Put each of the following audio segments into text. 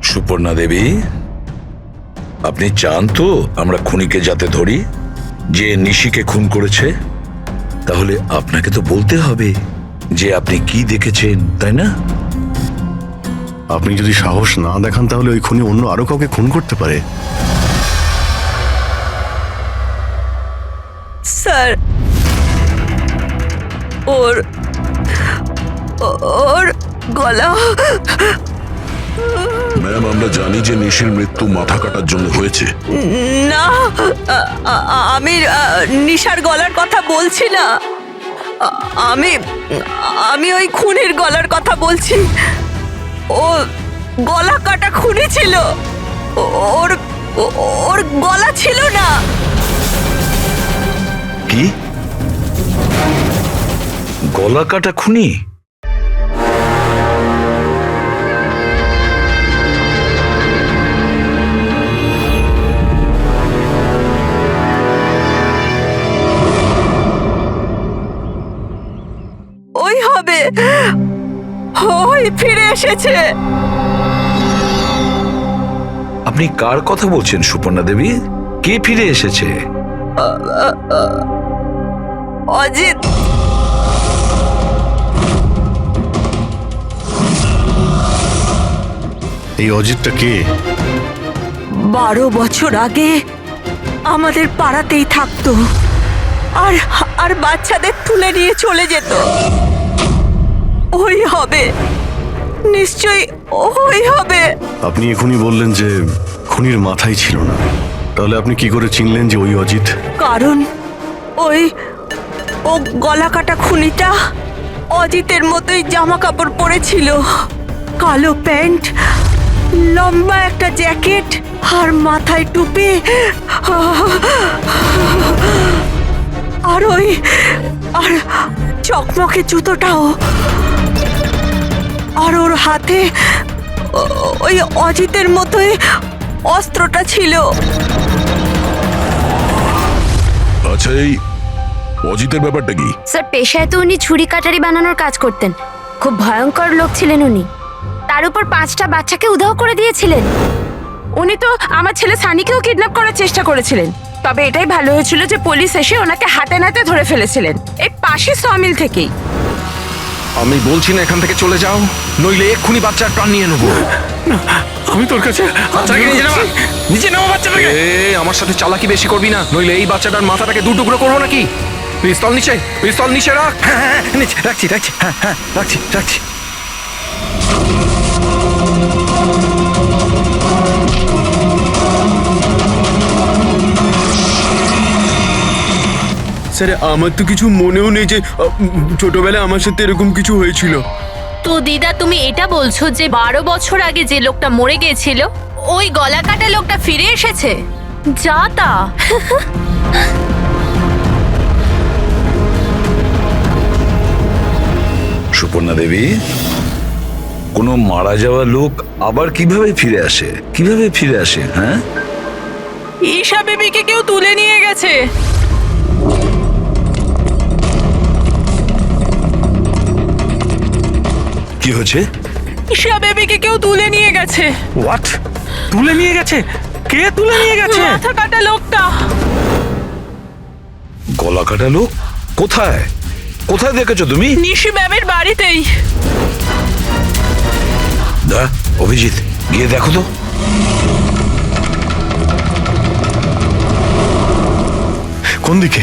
সুপর্ণা দেবী, আপনি চান তো আমরা খুনিকে যাতে ধরি, যে নিশিকে খুন করেছে? তাহলে আপনাকে তো বলতে হবে যে আপনি কি দেখেছেন, তাই না? আপনি যদি সাহস না দেখান তাহলে ওই খুনি অন্য আরো কাউকে খুন করতে পারে। স্যার, ওর ওর গলা। ম্যাম, আমরা জানি যে নিশির মৃত্যু মাথা কাটার জন্য হয়েছে। না, আমি নিশার গলার কথা বলছি না। আমি আমি ওই খুনির গলার কথা বলছি। ও গলা কাটা খুনি ছিল, ওর ওর গলা ছিল না। কি গলা কাটা খুনি? ওই হবে, ওই ফিরে এসেছে। আপনি কার কথা বলছেন সুপর্ণা দেবী? কে ফিরে এসেছে? অজিত। এই অজিতটা কে? 12 বছর আগে আমাদের পাড়াতেই থাকতো, আর আর বাচ্চাদের তুলে নিয়ে চলে যেত। ওই হবে, নিশ্চয়ই ওই হবে। আপনি এখনই বললেন যে খুনির মাথাই ছিল না, তাহলে আপনি কি করে চিনলেন যে ওই অজিত? কারণ ও গলা কাটা খুনিটা অজিতের মতোই জামা কাপড় পরেছিল, কালো প্যান্ট, লম্বা একটা জ্যাকেট আর মাথায় টুপি, আর আর চকমকে জুতোটাও, আর ওর হাতে ওই অজিতের মতোই অস্ত্রটা ছিল। আচ্ছা, এই অজিতের ব্যাপারটা কি? স্যার, পেশায় তো উনি ছুরি কাটারি বানানোর কাজ করতেন। খুব ভয়ঙ্কর লোক ছিলেন উনি। তার উপর 5টা বাচ্চাকে উধাও করে দিয়েছিলেন। উনি তো আমার ছেলে সানিকেও কিডন্যাপ করার চেষ্টা করেছিলেন। তবে এটাই ভালো হয়েছিল যে পুলিশ এসে ওনাকে হাতে নাতে ধরে ফেলেছিলেন, এই পাশে সমিল থেকেই। আমি বলছি না এখান থেকে চলে যাও, নইলে এক্ষুনি বাচ্চার প্রাণ নিয়ে নেবো। আমি তোর কাছে বাচ্চাটাকে নিচে নামা বাচ্চাটাকে। আমার সাথে চালাকি বেশি করবি না, নইলে এই বাচ্চাটার মাথাটাকে 2 টুকরো করবো নাকি। পিস্তল নিচে, পিস্তল নিচে রাখ। হ্যাঁ, নিচে রাখছি, হ্যাঁ রাখছি। স্যার, আমার তো কিছু মনেও নেই যে ছোটবেলায় আমার সাথে এরকম কিছু হয়েছিল। তো দিদা, তুমি এটা বলছো যে 12 বছর আগে যে লোকটা মরে গিয়েছিল ওই গলা কাটা লোকটা ফিরে এসেছে? যা তা। সুপর্ণা দেবী, কোনো মারা যাওয়া লোক আবার কিভাবে ফিরে আসে? হ্যাঁ, ঈশা বেবিকে কেউ তুলে নিয়ে গেছে। কি হয়েছে? ঈশা বেবিকে কেউ তুলে নিয়ে গেছে। হোয়াট? তুলে নিয়ে গেছে? কে তুলে নিয়ে গেছে? মাথা কাটা লোকটা। গলা কাটা লোক? কোথায় দেখেছো তুমি? নিশি ম্যামের বাড়িতেই। অভিজিৎ, গিয়ে দেখো তো। কোন দিকে?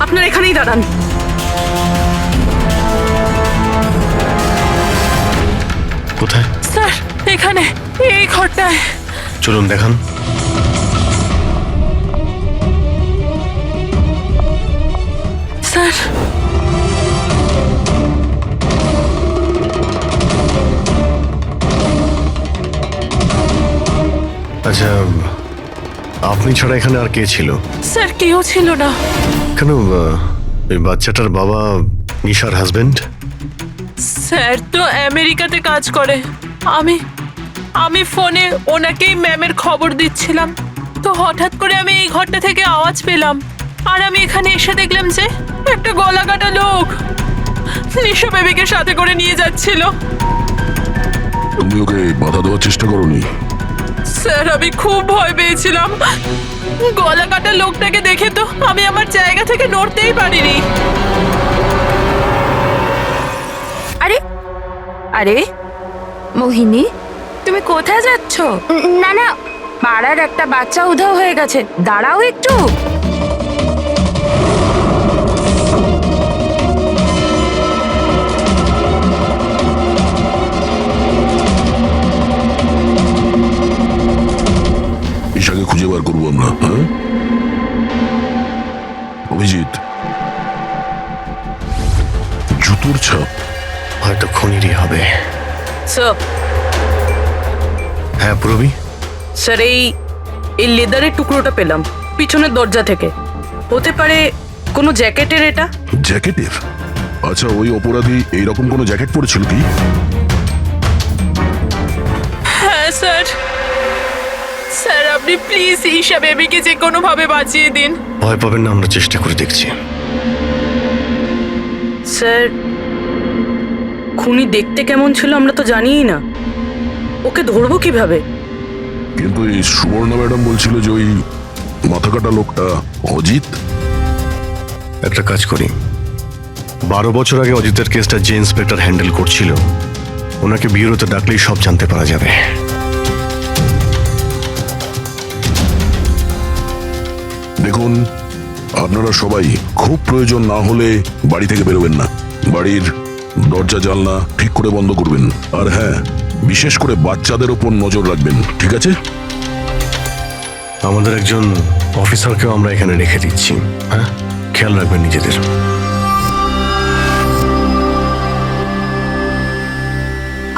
আপনারা এখানেই দাঁড়ান। কোথায়? স্যার, এখানে, এই ঘরটায়। চলুন দেখান। স্যার, আচ্ছা, আপনি ছাড়া এখানে আর কে ছিল? স্যার, কেউ ছিল না। কেন, এই বাচ্চাটার বাবা নিশার হাজবেন্ড? স্যার তো আমেরিকাতে কাজ করে। আমি ফোনে ওনাকেই ম্যামের খবর দিচ্ছিলাম, তো হঠাৎ করে আমি এই ঘরটা থেকে আওয়াজ পেলাম। আর আমি এখানে এসে দেখলাম যে একটা গলা কাটা লোক নিশা বেবিকে সাথে করে নিয়ে যাচ্ছিল। তুমি ওকে বাধা দেওয়ার চেষ্টা করোনি? স্যার আমি খুব ভয় পেয়েছিলাম। গলা কাটা লোকটাকে দেখে তো আমি আমার জায়গা থেকে নড়তেই পারিনি। আরে আরে মোহিনী, তুমি কোথায় যাচ্ছ? না না, পাড়ার একটা বাচ্চা উধাও হয়ে গেছে, দাঁড়াও একটু। ঈশাকে খুঁজে বার করবো আমরা, হ্যাঁ? অভিজিৎ, জুতোর ছাপ হয়তো খুনিরই হবে। স্যার হ্যাঁ প্রবি, স্যার এই লেদারের টুকরোটা পেলাম পিছনের দরজা থেকে। হতে পারে কোনো জ্যাকেটের এটা? জ্যাকেটের? আচ্ছা, ওই অপরাধী এইরকম কোনো জ্যাকেট পরেছিল কি? হ্যাঁ স্যার, স্যার আপনি প্লিজ ঈশা বেবিকে যে কোনো ভাবে বাঁচিয়ে দিন। ভয় পাবেন না, আমরা চেষ্টা করে দেখছি। স্যার খুনি দেখতে কেমন ছিল আমরা তো জানিই না, ওকে ধরবো কিভাবে? কিন্তু এই সুবর্ণা ম্যাডাম বলছিল যে ওই মাথা কাটা লোকটা অজিত। একটা কাজ করি, 12 বছর আগে অজিতের কেসটা যে ইন্সপেক্টর হ্যান্ডেল করছিল, ওনাকে বিউরোতে ডাকলেই সব জানতে পারা যাবে। দেখুন, আপনারা সবাই খুব প্রয়োজন না হলে বাড়ি থেকে বেরোবেন না। বাড়ির দরজা জানলা ঠিক করে বন্ধ করবেন। আর হ্যাঁ, বিশেষ করে বাচ্চাদের ওপর নজর রাখবেন, ঠিক আছে? আমাদের একজন অফিসারকেও আমরা এখানে রেখে দিচ্ছি, হ্যাঁ? খেয়াল রাখবেন নিজেদের।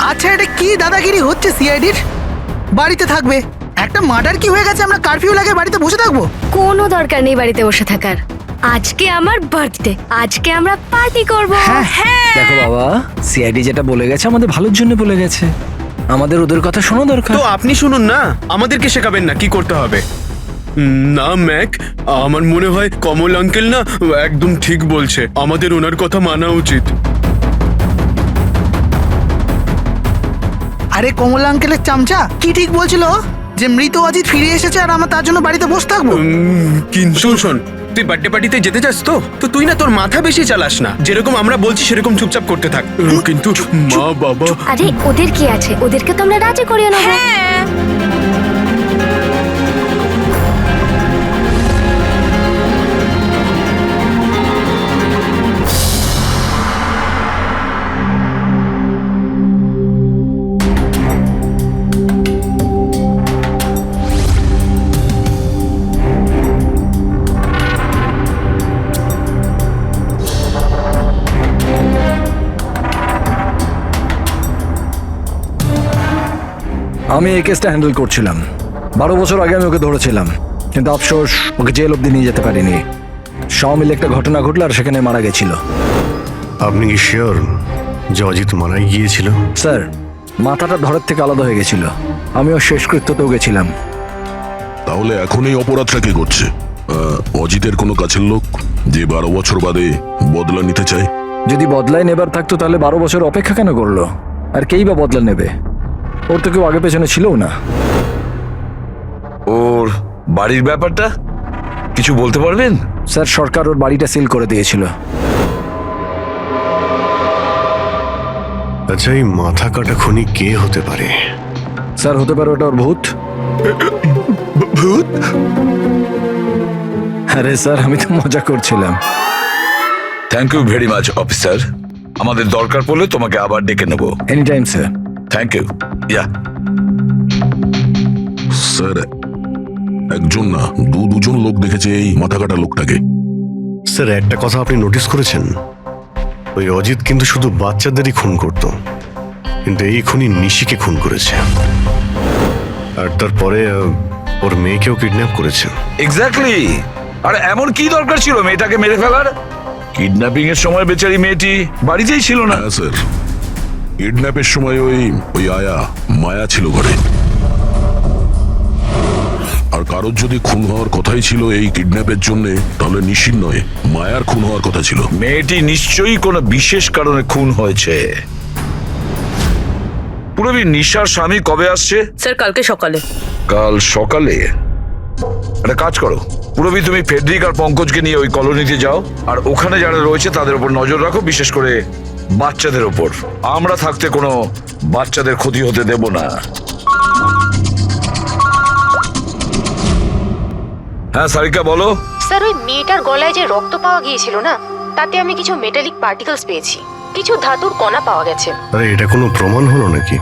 আচ্ছা, এটা কি দাদাগিরি হচ্ছে সিআইডির? বাড়িতে থাকবে, একটা মার্ডার কি হয়ে গেছে, আমরা কারফিউ লাগে বাড়িতে বসে থাকবো? কোনো দরকার নেই বাড়িতে বসে থাকার। আজকে আমার বার্থডে, আজকে আমরা পার্টি করব। হ্যাঁ, দেখো বাবা, সিআইডি যেটা বলে গেছে আমাদের ভালোর জন্য বলে গেছে, আমাদের ওদের কথা শোনা দরকার। তো আপনি শুনুন না, আমাদেরকে শেখাবেন না কি করতে হবে। না ম্যাক, আমার মনে হয় কমল আঙ্কেল না একদম ঠিক বলছে, আমাদের ওনার কথা মানা উচিত। আরে কমলা আঙ্কেলের চামচা কি ঠিক বলছিল যে মৃত অজিত ফিরে এসেছে আর আমরা তার জন্য বাড়িতে বসে থাকবো? কিন্তু শোন, তুই বার্থডে পার্টিতে যেতে চাস তো তুই না তোর মাথা বেশি চালাস না, যেরকম আমরা বলছি সেরকম চুপচাপ করতে থাক। কিন্তু মা বাবা, আরে ওদের কি আছে, ওদেরকে তো আমরা রাজি করিয়ে নেব। আমি এই কেসটা হ্যান্ডেল করছিলাম, 12 বছর আগে আমি ওকে ধরেছিলাম, কিন্তু আফসোস ওকে জেল অব্দি নিয়ে যেতে পারিনি। সব মিলে একটা ঘটনা ঘটলো আর সেখানে মারা গেছিল। আপনি কি শিওর যে অজিত মারাই গিয়েছিল? স্যার, মাথাটা ধরের থেকে আলাদা হয়ে গেছিল, আমিও শেষকৃত্যতেও গেছিলাম। তাহলে এখন এই অপরাধটা কে করছে? অজিতের কোনো কাছের লোক যে 12 বছর বাদে বদলা নিতে চায়? যদি বদলায় নেবার থাকতো তাহলে 12 বছর অপেক্ষা কেন করলো? আর কেই বা বদলা নেবে? ওর তো কেউ আগে পেছনে ছিলও না। ওর বাড়ির ব্যাপারটা কিছু বলতে পারবেন? স্যার, সরকার ওর বাড়িটা সিল করে দিয়েছিল। আচ্ছা, এই মাথা কাটা খুনি কে হতে পারে? স্যার, হতে পারে ওটা ওর ভূত। ভূত? আরে স্যার, আমি তো মজা করছিলাম। Thank you very much officer, আমাদের দরকার পড়লে তোমাকে আবার ডেকে নেব। Any time sir. Thank you. Yeah sir, একজন না দুজন লোক দেখেছে এই মাথা কাটা লোকটাকে। স্যার, একটা কথা আপনি নোটিস করেছেন? ওই অজিত কিন্তু শুধু বাচ্চাদেরই খুন করত, কিন্তু এই খুনি নিশিকে খুন করেছে, আর তারপরে ওর মেয়েকেও কিডন্যাপ করেছে। এক্স্যাক্টলি। আর এমন কি দরকার ছিল মেয়েটাকে মেরে ফেলার? কিডন্যাপিং এর সময় বেচারি মেয়েটি বাড়িতেই ছিল না। হ্যাঁ স্যার, কিডন্যাপের সময় ওই আয়া মায়া ছিল ঘরে। আর আর কারোর যদি খুন হওয়ার কথাই ছিল এই কিডন্যাপের জন্য, তাহলে নিশির নয়, মায়ার খুন হওয়ার কথা ছিল। মেয়েটি নিশ্চয়ই কোনো বিশেষ কারণে খুন হয়েছে। পুরবী, নিশার স্বামী কবে আসছে? স্যার কালকে সকালে। কাল সকালে? একটা কাজ করো পুরবী, তুমি ফেডরিক আর পঙ্কজকে নিয়ে ওই কলোনিতে যাও, আর ওখানে যারা রয়েছে তাদের উপর নজর রাখো, বিশেষ করে বাচ্চাদের ওপর। আমরা থাকতে কোনো বাচ্চাদের ক্ষতি হতে দেব না। হ্যাঁ সারিকা, বলো। স্যার, ওই মেয়েটার গলায় যে রক্ত পাওয়া গিয়েছিল না, তাতে আমি কিছু মেটালিক পার্টিকেলস পেয়েছি, কিছু ধাতুর কণা পাওয়া গেছে। আরে এটা কোনো প্রমাণ হলো নাকি?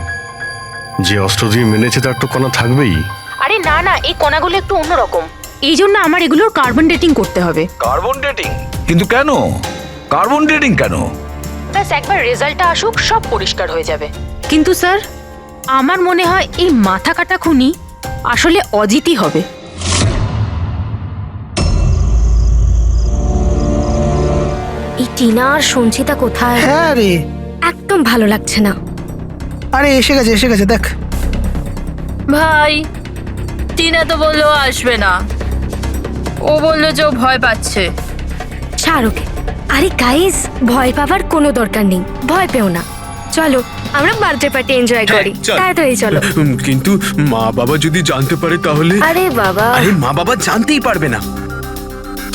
যে অস্ত্র দিয়ে মেনেছে তার তো কণা থাকবেই। আরে না না, এই কণাগুলো একটু অন্যরকম। এই জন্য আমার এগুলোর কার্বন ডেটিং করতে হবে। Carbon dating? কিন্তু কেন কার্বন ডেটিং কেন? ব্যাস একবার রেজাল্টটা আসুক, সব পরিষ্কার হয়ে যাবে। কিন্তু স্যার, আমার মনে হয় এই মাথা কাটা খুনি আসলে অজিতই হবে। এই টিনা আর সঞ্চিতা কোথায়? হ্যাঁ রে, একদম ভালো লাগছে না। আরে এসে গেছে দেখ। ভাই, টিনা তো বললো আসবে না, ও বললো যে ও ভয় পাচ্ছে। ছাড় ওকে। আরে গাইস, ভয় পাবার কোনো দরকার নেই, ভয় পেও না। চলো আমরা বার্থডে পার্টি এনজয় করি। চল। তাড়াতাড়ি চলো। কিন্তু মা বাবা যদি জানতে পারে তাহলে? আরে বাবা, আরে মা বাবা জানতেই পারবে না।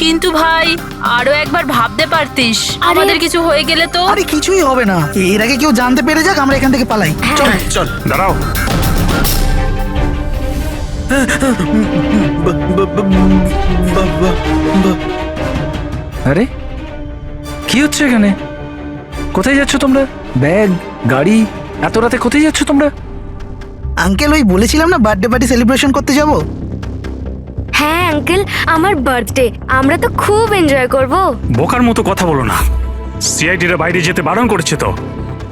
কিন্তু ভাই, আরো একবার ভাবতে পারতিস, আমাদের কিছু হয়ে গেলে তো। আরে কিছুই হবে না, এর আগে কেউ জানতে পেরে যাক, আমরা এখান থেকে পালাই। চল চল। দাঁড়াও, আরে কি হচ্ছে এখানে? কোথায় যাচ্ছ তোমরা? ব্যাগ, গাড়ি, এত রাতে কোথায় যাচ্ছ তোমরা? আঙ্কেল, ওই বলেছিলাম না বার্থডে পার্টি সেলিব্রেশন করতে যাব। হ্যাঁ আঙ্কেল, আমার বার্থডে, আমরা তো খুব এনজয় করব। বোকার মতো কথা বলো না, সিআইডিরা বাইরে যেতে বারণ করেছে তো।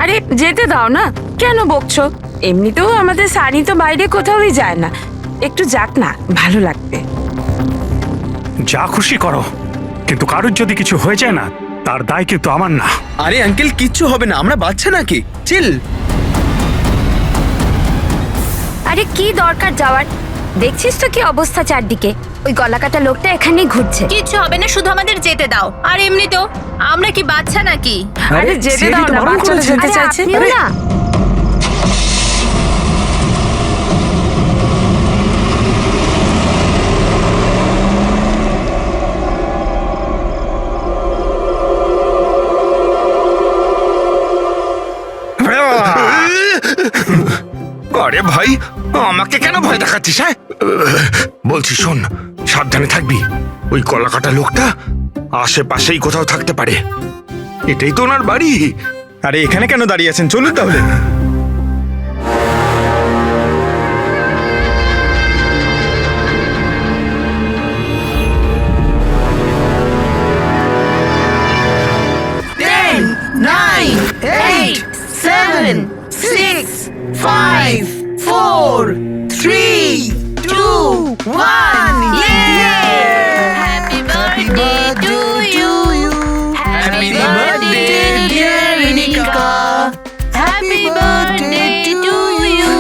আরে যেতে দাও না, কেন বকছো? এমনিতেও আমাদের সানি তো বাইরে কোথাওই যায় না, একটু যাক না, ভালো লাগবে। যা খুশি করো, কিন্তু কারোর যদি কিছু হয়ে যায় না, তার দায় কিন্তু আমার না। আরে আঙ্কেল, কিচ্ছু হবে না, আমরা বাচ্চা নাকি? চিল। আরে কি দরকার যাওয়ার? দেখছিস তো কি অবস্থা চারদিকে, ওই গলাকাটা লোকটা এখানেই ঘুরছে। কিচ্ছু হবে না, শুধু আমাদের যেতে দাও। আর এমনি তো আমরা কি বাচ্চা নাকি? আরে যেতে দাও না, বাচ্চারা যেতে আরে চাইছে। আপনিও না। আরে ভাই, আমাকে কেন ভয় দেখাচ্ছিস? হ্যাঁ বলছি শোন, সাবধানে থাকবি। ওই কলাকাটা লোকটা আশেপাশেই কোথাও থাকতে পারে, এটাই তো ওনার বাড়ি। আরে এখানে কেন দাঁড়িয়ে আছেন, চলুন তাহলে। Happy birthday to you. Happy birthday dear Rinika. Happy birthday to you.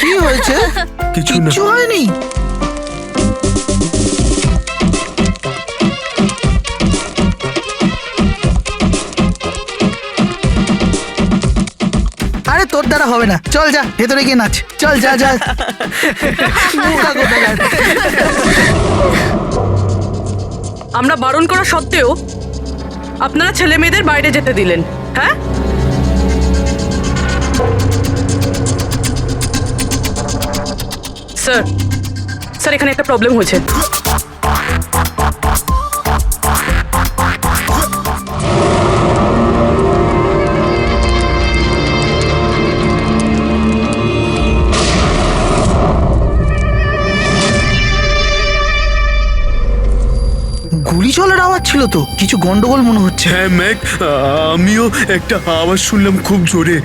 কি হয়েছে? কিছু না। কিচ্ছু হয়নি। আরে তোর দ্বারা হবে না, চল যা ভেতরে গিয়ে নাচ। চল যা যা। বোকা কোথাকার। আমরা বারণ করা সত্ত্বেও আপনারা ছেলে মেয়েদের বাইরে যেতে দিলেন, হ্যাঁ? স্যার, স্যার এখানে একটা প্রবলেম হয়েছে। গুলি চলার আওয়াজ ছিল তো, কিছু গন্ডগোল মনে হচ্ছে। হ্যাঁ ম্যাক, আমিও একটা আওয়াজ শুনলাম খুব জোরে।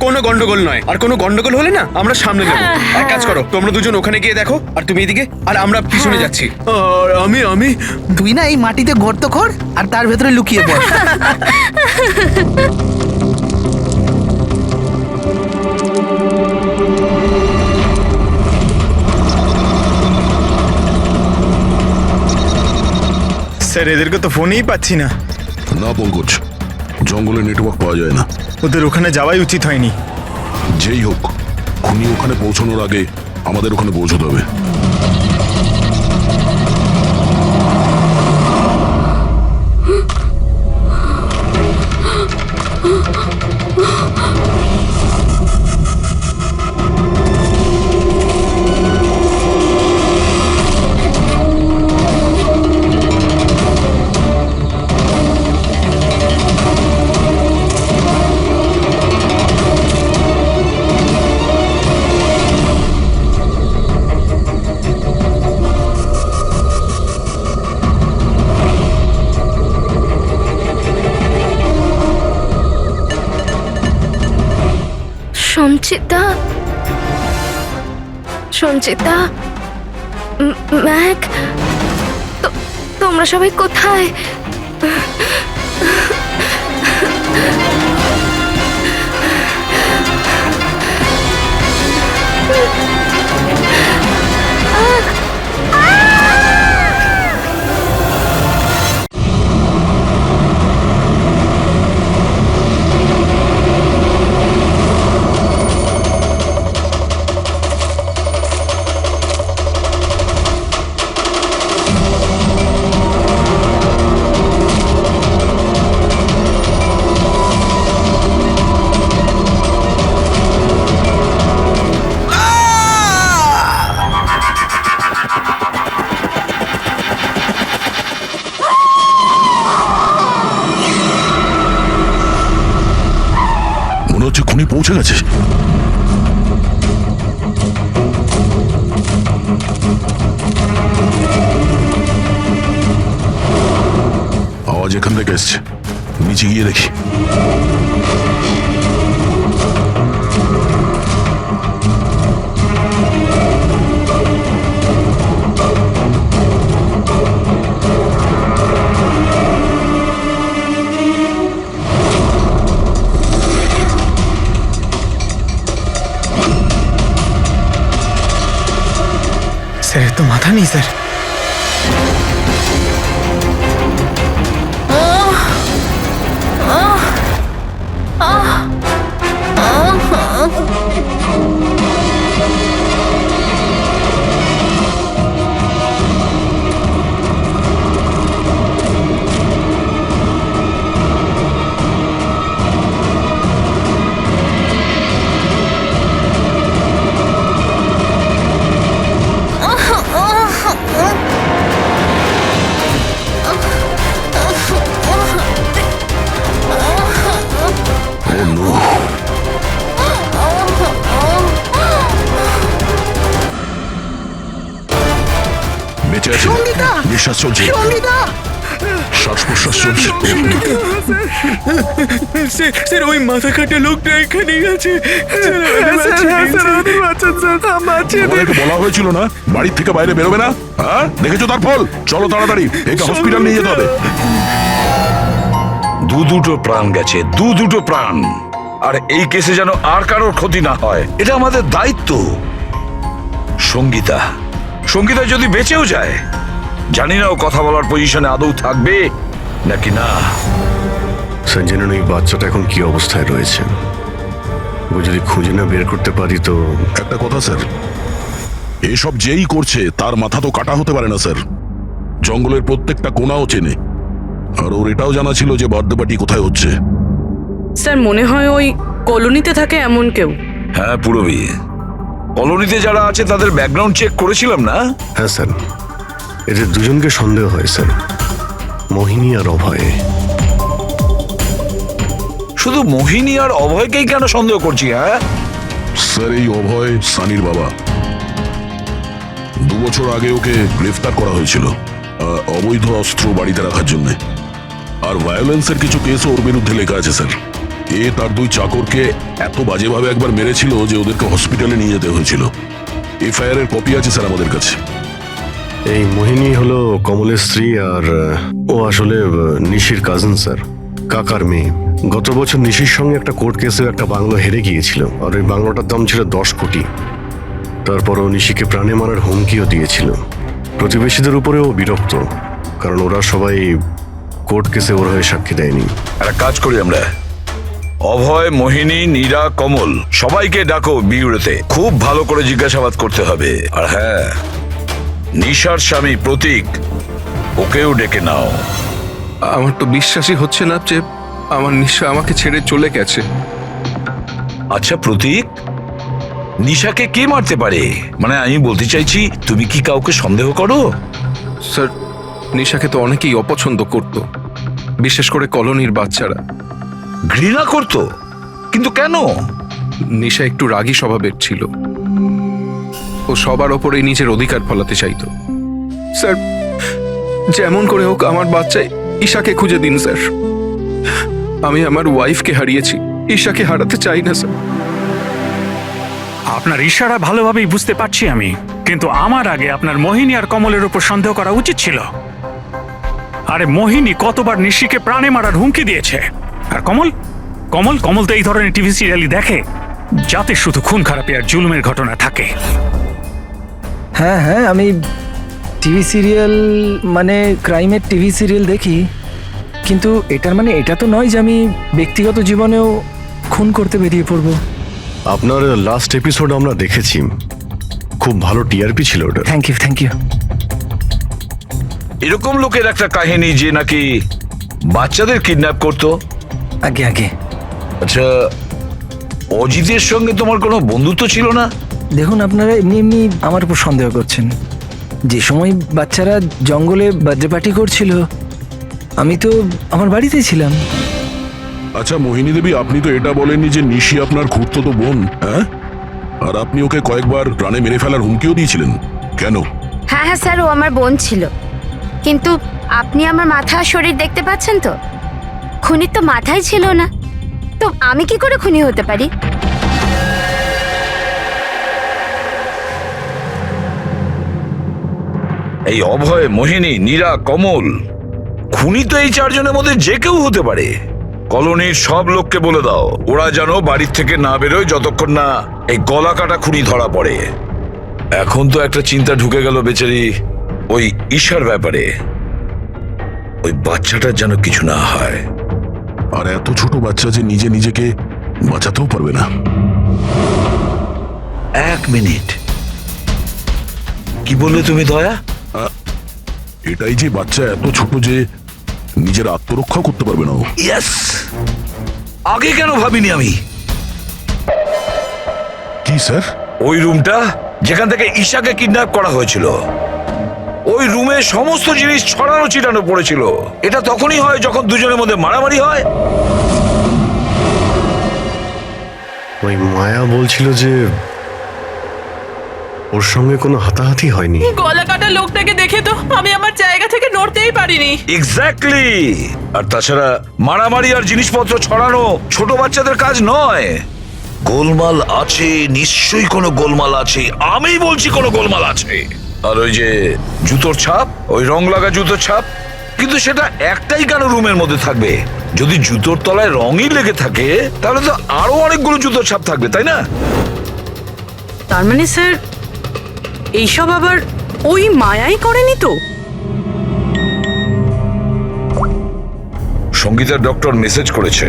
কোনো গন্ডগোল নয়, আর কোনো গন্ডগোল হলে না আমরা সামনে যাবো। এক কাজ করো, তোমরা দুজন ওখানে গিয়ে দেখো, আর তুমি এদিকে, আর আমরা পিছনে যাচ্ছি। আর আমি তুই না এই মাটিতে গর্ত কর আর তার ভেতরে লুকিয়ে পড়। স্যার এদেরকে তো ফোনেই পাচ্ছি না। না পঙ্কজ, জঙ্গলে নেটওয়ার্ক পাওয়া যায় না। ওদের ওখানে যাওয়াই উচিত হয়নি। যেই হোক, খুনি ওখানে পৌঁছানোর আগে আমাদের ওখানে পৌঁছতে হবে। সঞ্চিতা, সঞ্চিতা, ম্যাক, তোমরা সবাই কোথায়? মনে হচ্ছে খুনি পৌঁছে গেছে। আওয়াজ এখান থেকে এসছে, নিচে গিয়ে দেখি। স্যার এর তো মাথা নেই স্যার। বেঁচে আছে, নিঃশ্বাস চলছে, শ্বাস প্রশ্বাস চলছে। স্যার ওই মাথা কাটা লোকটা এখানেই আছে। তোমাদেরকে বলা হয়েছিল না বাড়ির থেকে বাইরে বেরোবে না? হ্যাঁ, দেখেছো তার ফল। চলো তাড়াতাড়ি, একে হসপিটাল নিয়ে যেতে হবে। দুটো প্রাণ গেছে, দুটো প্রাণ। আর এই কেসে যেন আর কারোর ক্ষতি না হয়, এটা আমাদের দায়িত্ব। সঙ্গীতা, সঙ্গীতা যদি বেঁচেও যায়, জানি না ও কথা বলার পজিশনে আদৌ থাকবে নাকি না। সঞ্জনন, এই বাচ্চাটা এখন কি অবস্থায় রয়েছে? ও যদি খুঁজে না বের করতে পারি তো। একটা কথা স্যার, এসব যেই করছে তার মাথা তো কাটা হতে পারে না স্যার। জঙ্গলের প্রত্যেকটা কোণাও চেনে, আর ওর এটাও জানা ছিল যে বার্থডে পার্টি কোথায় হচ্ছে। স্যার মনে হয় ওই কলোনিতে থাকে এমন কেউ। হ্যাঁ পুরবী, কলোনিতে যারা আছে তাদের ব্যাকগ্রাউন্ড চেক করেছিলাম না? হ্যাঁ স্যার, এদের দুজনকে সন্দেহ হয় স্যার, মোহিনী আর অভয়। শুধু মোহিনী আর অভয়কেই কেন সন্দেহ করছি? হ্যাঁ স্যার, এই অভয় সানির বাবা। 2 বছর আগে ওকে গ্রেফতার করা হয়েছিল অবৈধ অস্ত্র বাড়িতে রাখার জন্য। আর ভায়োলেন্সের কিছু কেসও ওর বিরুদ্ধে লেখা আছে স্যার। এ তার 2 চাকরকে এত বাজেভাবে একবার মেরেছিল যে ওদেরকে হসপিটালে নিয়ে যেতে হয়েছিল। এফআইআর এর কপি আছে স্যার আমাদের কাছে। এই মোহিনী হলো কমলের স্ত্রী, আর ও আসলে নিশির কাজিন স্যার, কাকার মেয়ে। গত বছর নিশির সঙ্গে একটা কোর্ট কেসে একটা বাংলো হেরে গিয়েছিল, আর ওই বাংলোটার দাম ছিল 10 কোটি। তারপর ও নিশিকে প্রাণে মারার হুমকিও দিয়েছিল। প্রতিবেশীদের উপরেও বিরক্ত, কারণ ওরা সবাই কোর্ট কেসে ওর হয়ে সাক্ষী দেয়নি। একটা কাজ করি আমরা, অভয়, মোহিনী, নীরা, কমল সবাইকে ডাকো বিউরোতে, খুব ভালো করে জিজ্ঞাসাবাদ করতে হবে। আর হ্যাঁ, নিশার স্বামী প্রতীক, ওকেও ডেকে নাও। আমার তো বিশ্বাসই হচ্ছে না যে আমার নিশা আমাকে ছেড়ে চলে গেছে। আচ্ছা প্রতীক, নিশাকে কে মারতে পারে? মানে আমি বলতে চাইছি, তুমি কি কাউকে সন্দেহ করো? স্যার, নিশাকে তো অনেকেই অপছন্দ করত, বিশেষ করে কলোনির বাচ্চারা। ঘৃণা করতো? কিন্তু কেন? নিশা একটু রাগী স্বভাবের ছিল, ও সবার ওপরে নিজের অধিকার ফলাতে চাইতো। স্যার, যেমন করে হোক আমার বাচ্চায় ঈশাকে খুঁজে দিন স্যার। আমি আমার ওয়াইফকে হারিয়েছি, ঈশাকে হারাতে চাই না স্যার। আপনার ইশারা ভালোভাবেই বুঝতে পারছি আমি, কিন্তু আমার আগে আপনার মোহিনী আর কমলের উপর সন্দেহ করা উচিত ছিল। আরে মোহিনী কতবার নিশিকে প্রাণে মারার হুমকি দিয়েছে, আর কমল কমল কমল তো এই ধরনের টিভি সিরিয়ালই দেখে, যাতে শুধু খুন খারাপি আর জুলুমের ঘটনা থাকে। হ্যাঁ হ্যাঁ, আমি টিভি সিরিয়াল মানে ক্রাইমের টিভি সিরিয়াল দেখি, কিন্তু এটার মানে এটা তো নয় যে আমি ব্যক্তিগত জীবনেও খুন করতে বেরিয়ে পড়বো। আপনার লাস্ট এপিসোড আমরা দেখেছি, খুব ভালো টিআরপি ছিল ওটা। Thank you thank you. এরকম লোকের একটা কাহিনী যে নাকি বাচ্চাদের কিডন্যাপ করতো। আগে আগে। আচ্ছা, অজিতের সঙ্গে তোমার কোনো বন্ধুত্ব ছিল না? দেখুন, আপনারা এমনি এমনি আমার উপর সন্দেহ করছেন। যে সময় বাচ্চারা জঙ্গলে বার্থডে পার্টি করছিল, আমি তো আমার বাড়িতেই ছিলাম। আচ্ছা মোহিনী দেবী, আপনি তো এটা বলেননি যে নিশি আপনার খুড়তুতো বোন, হ্যাঁ? আর আপনি ওকে কয়েকবার প্রাণে মেরে ফেলার হুমকিও দিয়েছিলেন, কেন? হ্যাঁ হ্যাঁ স্যার, ও আমার বোন ছিল, কিন্তু আপনি আমার মাথা আর শরীর দেখতে পাচ্ছেন তো, খুনির তো মাথাই ছিল না, তো আমি কি করে খুনি হতে পারি? এই অভয়, মোহিনী, নীরা, কমল, খুনি তো এই চারজনের মধ্যে যে কেউ হতে পারে। কলোনির সব লোককে বলে দাও, ওরা যেন বাড়ির থেকে না বেরোয় যতক্ষণ না এই গলা কাটা খুনি ধরা পড়ে। এখন তো একটা চিন্তা ঢুকে গেল বেচারি ওই ঈশার ব্যাপারে, ওই বাচ্চাটার যেন কিছু না হয়। আর এত ছোট বাচ্চা যে নিজে নিজেকে বাঁচাতেও পারবে না। এক মিনিট, কি বললে তুমি দয়া? এটাই যে বাচ্চা এত ছোট যে নিজের আত্মরক্ষা করতে পারবে না। ইয়েস, আগে কেন ভাবিনি আমি? কি স্যার? ওই রুমটা যেখান থেকে ঈশাকে কিডন্যাপ করা হয়েছিল, ওই রুমে সমস্ত জিনিস ছড়ানো ছিটানো পড়েছিল। এটা তখনই হয় যখন দুজনের মধ্যে মারামারি হয়। ওই মায়া বলছিল যে ওর সঙ্গে কোনো হাতাহাতি হয়নি। গলা কাটা লোকটাকে দেখে তো আমি আমার জায়গা থেকে নড়তেই পারিনি। এক্স্যাক্টলি। আর তাছাড়া মারামারি আর জিনিসপত্র ছড়ানো ছোট বাচ্চাদের কাজ নয়। গোলমাল আছে, নিশ্চয়ই কোনো গোলমাল আছে, আমি বলছি কোনো গোলমাল আছে। আর ওই যে জুতোর ছাপ, ওই রং লাগা জুতোর ছাপ, কিন্তু সেটা একটাই কেন রুমের মধ্যে থাকবে? যদি জুতোর তলায় রঙই লেগে থাকে তাহলে তো আরো অনেকগুলো জুতোর ছাপ থাকবে, তাই না? তার মানে স্যার, এইসব আবার ওই মায়াই করেনি তো? সঙ্গীতার ডক্টর মেসেজ করেছে,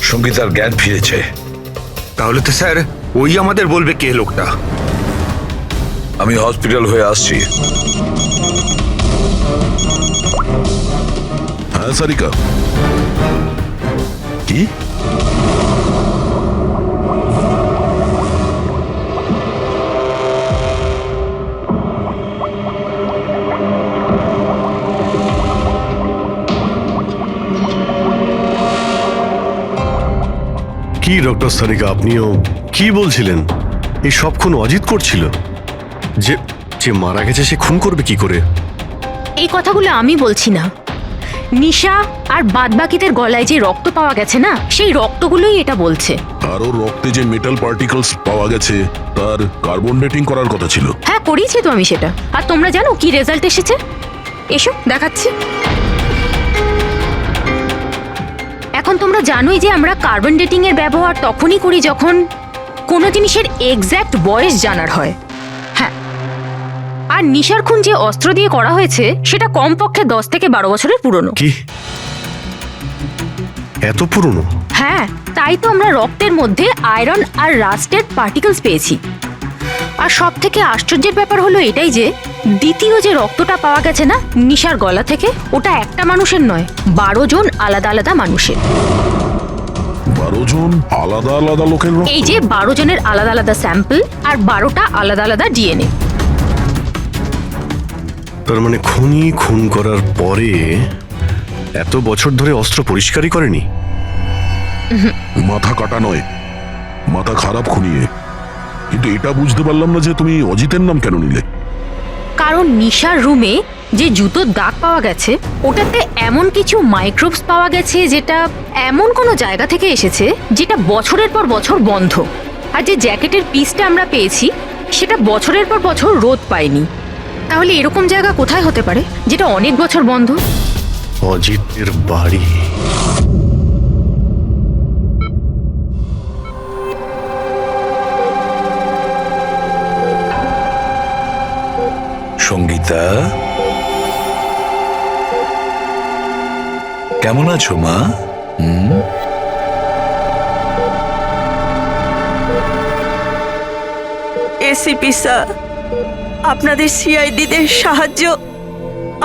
সঙ্গীতার জ্ঞান ফিরেছে। তাহলে তো স্যার ওই আমাদের বলবে কে লোকটা। আমি হসপিটাল হয়ে আসছি। হ্যাঁ সারিকা, কি? কি ডক্টর সারিকা, আপনিও কি বলছিলেন? এই সব খুন অজিত করছিল? যে যে মারা গেছে সে খুন করবে কি করে? এই কথাগুলো আমি বলছি না, নিশা আর বাদবাকিদের গলায় যে রক্ত পাওয়া গেছে না, সেই রক্তগুলোই এটা বলছে। আর ওর রক্তে যে মেটাল পার্টিকলস পাওয়া গেছে তার কার্বন ডেটিং করার কথা ছিল। হ্যাঁ, করিয়েছি তো আমি সেটা। আর তোমরা জানো কি রেজাল্ট এসেছে? এসো দেখাচ্ছি। এখন তোমরা জানোই যে আমরা কার্বন ডেটিং এর ব্যবহার তখনই করি যখন কোনো জিনিসের এক্স্যাক্ট বয়স জানার হয়। হ্যাঁ, আর নিশার খুন যে অস্ত্র দিয়ে করা হয়েছে সেটা কমপক্ষে 10 থেকে 12 বছরের পুরনো। কি এত পুরনো? হ্যাঁ, তাই তো আমরা রক্তের মধ্যে আয়রন আর রাস্টের পার্টিকেলস পেয়েছি। আর সব থেকে আশ্চর্যের ব্যাপার হলো এটাই যে দ্বিতীয় যে রক্তটা পাওয়া গেছে না নিশার গলা থেকে, ওটা একটা মানুষের নয়, 12 জন আলাদা আলাদা মানুষের। 12 জন আলাদা আলাদা লোকের রক্ত? এই যে 12 জনের আলাদা আলাদা স্যাম্পল আর 12টা আলাদা আলাদা ডিএনএ। তার মানে খুনি খুন করার পরে এত বছর ধরে অস্ত্র পরিষ্কারই করেনি? মাথা কাটা নয়, মাথা খারাপ খুনিয়ে। কিন্তু এটা বুঝতে পারলাম না যে তুমি অজিতের নাম কেন নিলে। কারণ নিশার রুমে যে জুতোর দাগ পাওয়া গেছে ওটাতে এমন কিছু মাইক্রোবস পাওয়া গেছে যেটা এমন কোনো জায়গা থেকে এসেছে যেটা বছরের পর বছর বন্ধ। আর যে জ্যাকেটের পিসটা আমরা পেয়েছি সেটা বছরের পর বছর রোদ পায়নি। তাহলে এরকম জায়গা কোথায় হতে পারে যেটা অনেক বছর বন্ধ? অজিতের বাড়ি। সঙ্গীতা, কেমন আছো মা? এসিপি স্যার, আপনাদের সিআইডিদের সাহায্য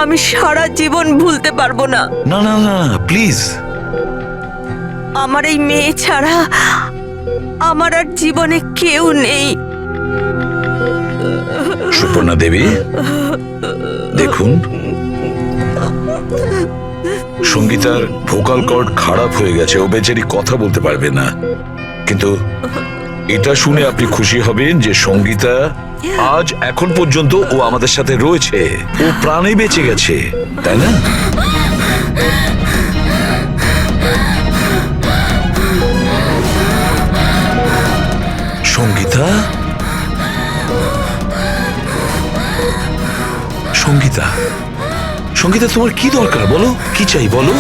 আমি সারা জীবন ভুলতে পারবো না। না না না, প্লিজ। আমার এই মেয়ে ছাড়া আমার আর জীবনে কেউ নেই। সুপর্ণা দেবী, দেখুন, সঙ্গীতার ভোকাল কর্ড খারাপ হয়ে গেছে, ও বেচারি কথা বলতে পারবে না। কিন্তু এটা শুনে আপনি খুশি হবেন যে সঙ্গীতা আজ এখন পর্যন্ত ও আমাদের সাথে রয়েছে, ও প্রাণে বেঁচে গেছে, তাই না? সঙ্গীতা, সঙ্গীতা, সঙ্গীতা, তোমার কি দরকার বলো? কি চাই বলো?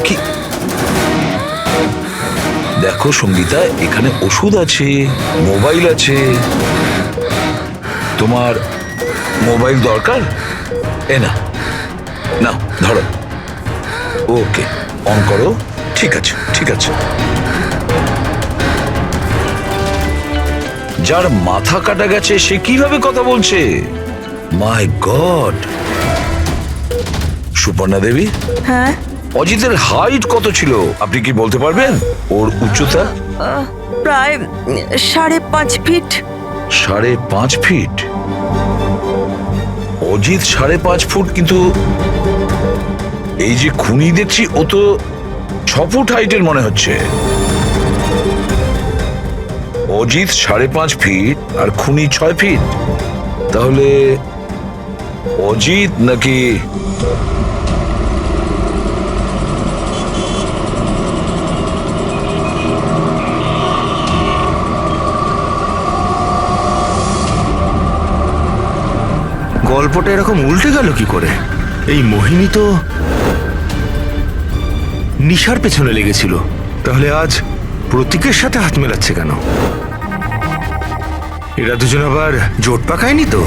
কি? দেখো সঙ্গীতা, এখানে ওষুধ আছে, মোবাইল আছে। তোমার মোবাইল দরকার? এ না, নাও ধরো। ওকে, অন করো। ঠিক আছে, ঠিক আছে। যার মাথা কাটা গেছে সে কিভাবে কথা বলছে? মাই গড! সুপর্ণা দেবী, হ্যাঁ, অজিতের হাইট কত ছিল আপনি কি বলতে পারবেন? ওর উচ্চতা? প্রায় 5.5 ফিট। 5.5 ফিট? অজিত 5.5 ফুট, কিন্তু এই যে খুনি দেখছি ও তো 6 ফুট হাইটের মনে হচ্ছে। অজিত 5.5 ফিট আর খুনি 6 ফিট। তাহলে অজিত নাকি গল্পটা এরকম উল্টে গেল কি করে? এই মোহিনী তো নিশার পেছনে লেগেছিল, তাহলে আজ প্রতীকের সাথে হাত মেলাচ্ছে কেন? এরা দুজন আবার জোট পাকায়নি তো?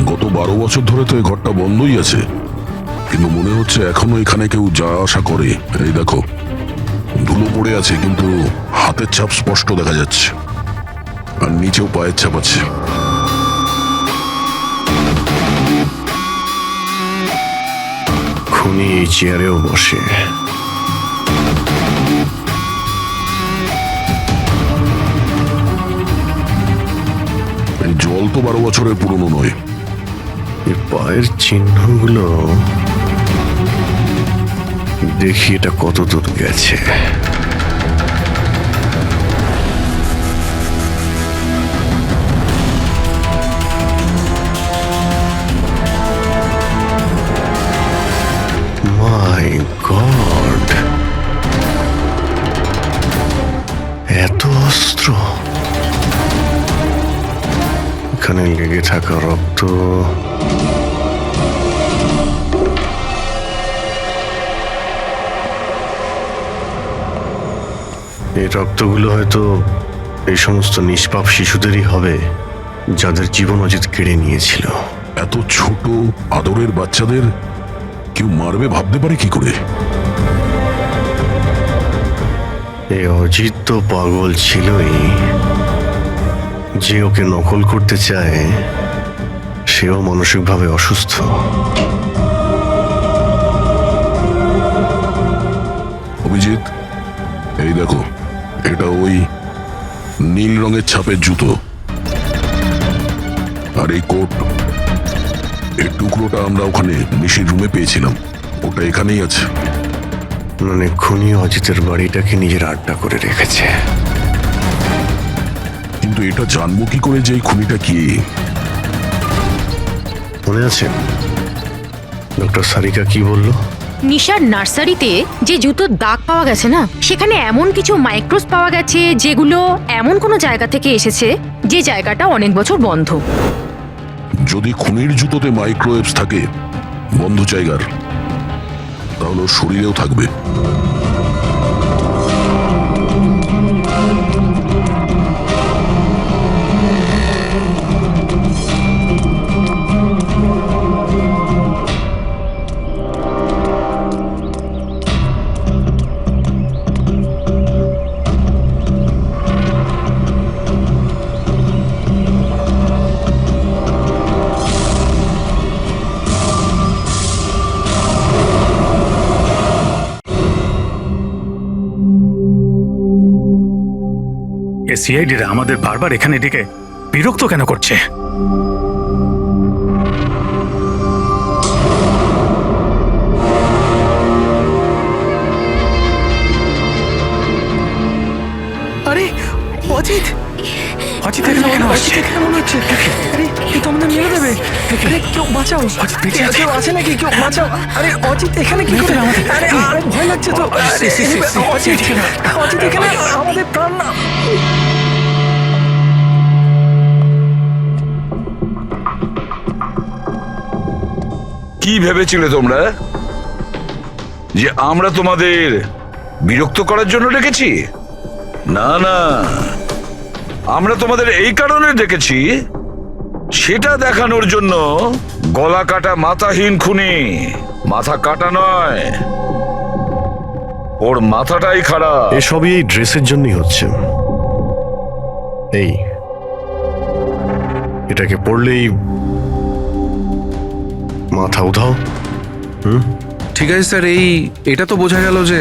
গত 12 বছর ধরে তো এই ঘরটা বন্ধই আছে, কিন্তু মনে হচ্ছে এখনো এখানে কেউ যা আসা করে। এই দেখো, ধুলো পড়ে আছে কিন্তু হাতের ছাপ স্পষ্ট দেখা যাচ্ছে, আর নিচেও পায়ের ছাপ আছে। খুনি এই চেয়ারেও বসে। এই জল তো 12 বছরের পুরনো নয়, এই পায়ের চিহ্নগুলো দেখি এটা কত দূর গেছে। মাই গড, এত অস্ত্র! এখানে লেগে থাকা রক্ত, এই রক্তগুলো হয়তো এই সমস্ত নিষ্পাপ শিশুদেরই হবে যাদের জীবন অজিত কেড়ে নিয়েছিল। এত ছোট আদরের বাচ্চাদের কেউ মারবে ভাবতে পারে কি করে? এই অজিত তো পাগল ছিলই, যে ওকে নকল করতে চায় সেও মানসিকভাবে অসুস্থ। অভিজিৎ, এই দেখো, এটা ওই নীল রঙের ছাপের জুতো, আর এই কোট, এই টুকরোটা আমরা ওখানে নিশির রুমে পেয়েছিলাম, ওটা এখানেই আছে। মানে খুনি অজিতের বাড়িটাকে নিজের আড্ডা করে রেখেছে। কিন্তু এটা জানবো কি করে যে এই খুনিটা কি? মনে আছে ডক্টর সারিকা কি বললো? নিশার নার্সারিতে যে জুতোর দাগ পাওয়া গেছে না, সেখানে এমন কিছু মাইক্রোস পাওয়া গেছে যেগুলো এমন কোনো জায়গা থেকে এসেছে যে জায়গাটা অনেক বছর বন্ধ। যদি খুনির জুতোতে মাইক্রোওয়েভস থাকে বন্ধ জায়গার, তাহলে ওর শরীরেও থাকবে। সিআইডিরা আমাদের বারবার এখানে ডেকে বিরক্ত কেন করছে? আরে অজিত, অজিত এখানে কেন আসছে? কেমন হচ্ছে? আরে কেউ তো আমাদের মেরে দেবে। আরে কেউ বাঁচাও, কেউ আছে নাকি? কেউ বাঁচাও। আরে অজিত এখানে কি করে? আরে আরে ভয় লাগছে তো। অজিত এখানে, আমাদের প্রাণ না। কি ভেবেছিলে তোমরা যে আমরা তোমাদের বিরক্ত করার জন্য ডেকেছি? না না, আমরা তোমাদের এই কারণে ডেকেছি, সেটা দেখানোর জন্য গলা কাটা মাথাহীন খুনি, মাথা কাটা নয়, ওর মাথাটাই খারাপ। এসবই এই ড্রেসের জন্যই হচ্ছে। এই এটাকে পড়লেই মাথা উধাও। ঠিক আছে স্যার, এটা তো বোঝা গেল যে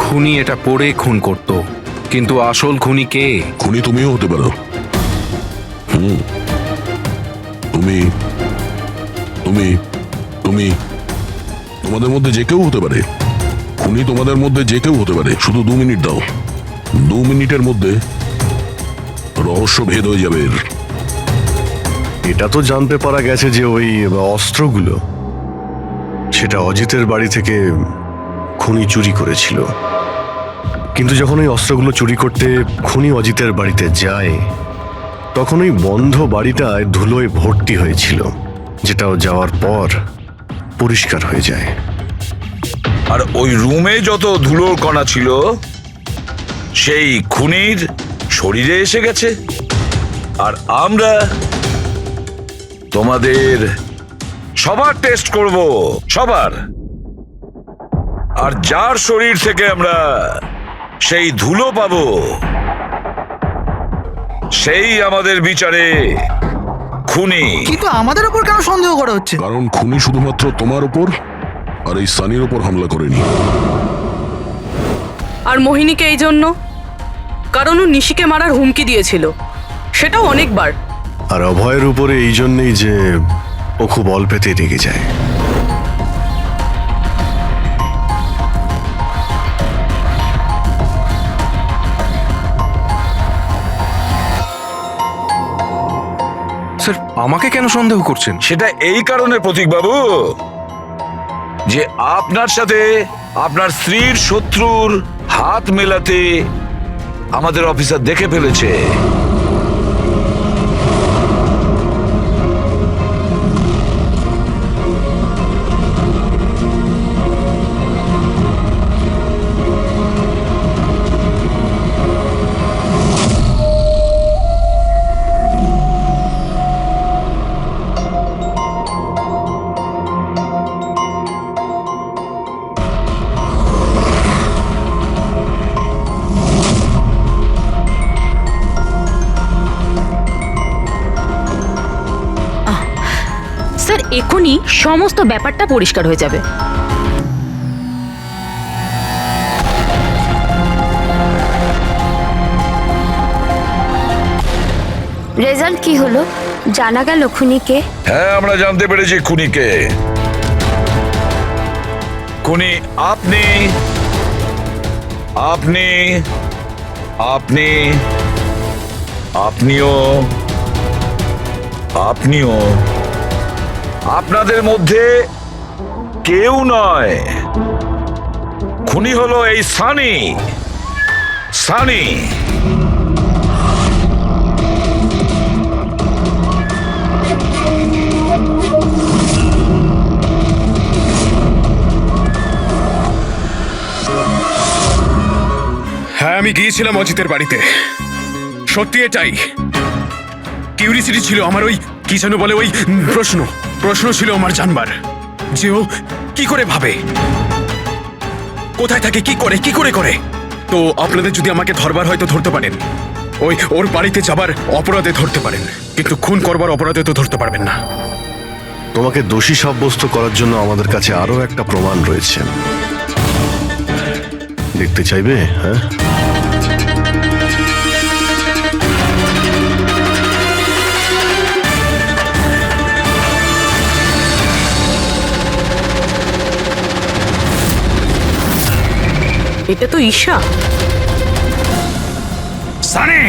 খুনি এটা পরে খুন করত, কিন্তু আসল খুনি কে? খুনি তুমিও হতে পারো। তুমি তুমি তুমি তোমাদের মধ্যে যে কেউ হতে পারে। খুনি তোমাদের মধ্যে যে কেউ হতে পারে। শুধু 2 মিনিট দাও, 2 মিনিটের মধ্যে রহস্য ভেদ হয়ে যাবে। এটা তো জানতে পারা গেছে যে ওই অস্ত্রগুলো সেটা অজিতের বাড়ি থেকে খুনি চুরি করেছিল। কিন্তু যখন ওই অস্ত্রগুলো চুরি করতে খুনি অজিতের বাড়িতে যায়, তখন ওই বন্ধ বাড়িটায় ধুলোয় ভর্তি হয়েছিল, যেটাও যাওয়ার পর পরিষ্কার হয়ে যায়। আর ওই রুমে যত ধুলোর কণা ছিল সেই খুনির শরীরে এসে গেছে। আর আমরা তোমাদের সবার টেস্ট করব, সবার। আর যার শরীর থেকে আমরা সেই ধুলো পাবো, সেই আমাদের বিচারে খুনি। কিন্তু আমাদের উপর কেন সন্দেহ করা হচ্ছে? কারণ খুনি শুধুমাত্র তোমার উপর আর এই সানির উপর হামলা করেনি। আর মোহিনীকে এই জন্য, কারণ ও নিশিকে মারার হুমকি দিয়েছিল, সেটাও অনেকবার। আর অভয়ের উপরে এই জন্যই যে ও খুব অল্পেতেই রেগে যায়। স্যার আমাকে কেন সন্দেহ করছেন? সেটা এই কারণে প্রতীক বাবু যে আপনার সাথে আপনার স্ত্রীর শত্রুর হাত মেলাতে আমাদের অফিসার দেখে ফেলেছে। স্যার এখনই সমস্ত ব্যাপারটা পরিষ্কার হয়ে যাবে। রেজাল্ট কি হলো? জানা গেল খুনিকে? হ্যাঁ, আমরা জানতে পেরেছি খুনিকে। খুনি আপনি আপনি আপনি আপনিও আপনিও আপনাদের মধ্যে কেউ নয়। খুনি হলো এই সানি। সানি হ্যাঁ, আমি গিয়েছিলাম অজিতের বাড়িতে। সত্যি এটাই। কিউরিসিটি ছিল আমার, ওই কি যেন বলে, ওই প্রশ্ন ছিল আমার জানবার যে ও কি করে ভাবে, কোথায় থাকে, কি করে। তো আপনাদের যদি আমাকে ধরবার হয়তো ধরতে পারেন, ওর বাড়িতে যাবার অপরাধে ধরতে পারেন, কিন্তু খুন করবার অপরাধে তো ধরতে পারবেন না। তোমাকে দোষী সাব্যস্ত করার জন্য আমাদের কাছে আরো একটা প্রমাণ রয়েছে। দেখতে চাইবে? হ্যাঁ, এটা তো ঈশা। সানি,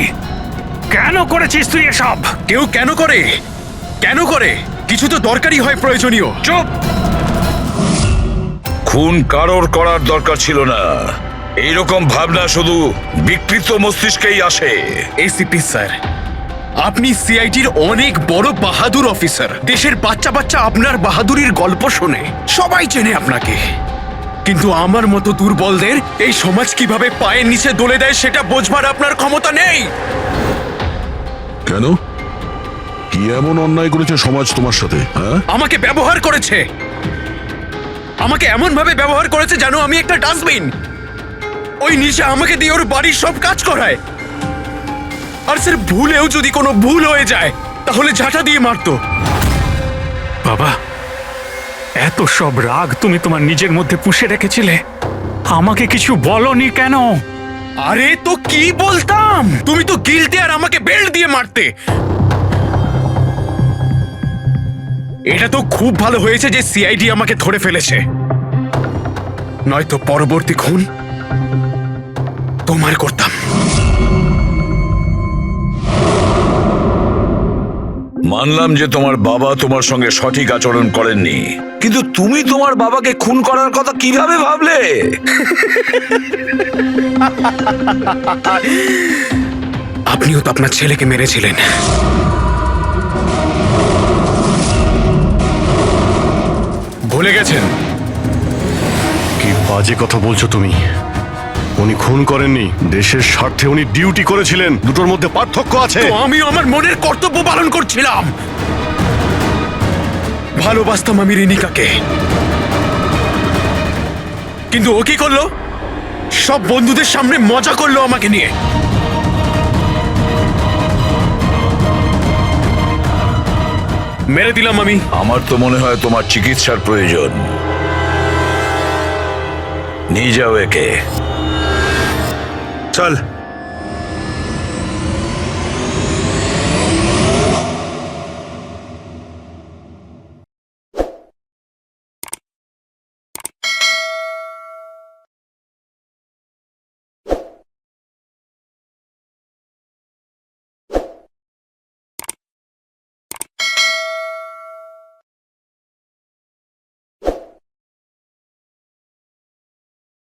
কেন করেছিস তুই এসব? কেউ কেন করে? কিছু তো দরকারই হয়, প্রয়োজনীয়। চুপ! খুন কারোর করার দরকার ছিল না। এইরকম ভাবনা শুধু বিকৃত মস্তিষ্কেই আসে। এসিপি স্যার, আপনি সিআইডির অনেক বড় বাহাদুর অফিসার। দেশের বাচ্চা আপনার বাহাদুরির গল্প শোনে, সবাই চেনে আপনাকে। কিন্তু আমার মতো দুর্বলদের এই সমাজ কিভাবে পায়ের নিচে দলে দেয় সেটা বোঝবার আপনার ক্ষমতা নেই। কেন? কি এমন অন্যায় করেছে সমাজ তোমার সাথে? হ্যাঁ, আমাকে ব্যবহার করেছে। আমাকে এমন ভাবে ব্যবহার করেছে যেন আমি একটা ডাস্টবিন। ওই নিশা আমাকে দিয়ে ওর বাড়ির সব কাজ করায়। আর স্যার, ভুলেও যদি কোনো ভুল হয়ে যায় তাহলে ঝাঁটা দিয়ে মারতো। বাবা, এত সব রাগ তুমি তোমার নিজের মধ্যে পুষে রেখেছিলে, আমাকে কিছু বলনি কেন? আরে তো কি বলতাম, তুমি তো গিলতে আর আমাকে বেল্ট দিয়ে মারতে। এটা তো খুব ভালো হয়েছে যে সিআইডি আমাকে ধরে ফেলেছে, নয়তো পরবর্তী খুন তোমার করতাম। মানলাম যে তোমার বাবা তোমার সঙ্গে সঠিক আচরণ করেননি, কিন্তু তুমি তোমার বাবাকে খুন করার কথা কিভাবে ভাবলে? আপনিও তো আপনার ছেলেকে মেরেছিলেন। ভুলে গেছেন? কি বাজে কথা বলছো তুমি? উনি খুন করেননি, দেশের স্বার্থে উনি ডিউটি করেছিলেন। দুটোর মধ্যে পার্থক্য আছে। তো আমি আমার মনের কর্তব্য পালন করছিলাম। ভালোবাসতাম আমি রিনিকাকে, কিন্তু ও কি করলো? সব বন্ধুদের সামনে মজা করলো আমাকে নিয়ে। মেরে দিলাম আমি। আমার তো মনে হয় তোমার চিকিৎসার প্রয়োজন। নিয়ে যাও একে। চল।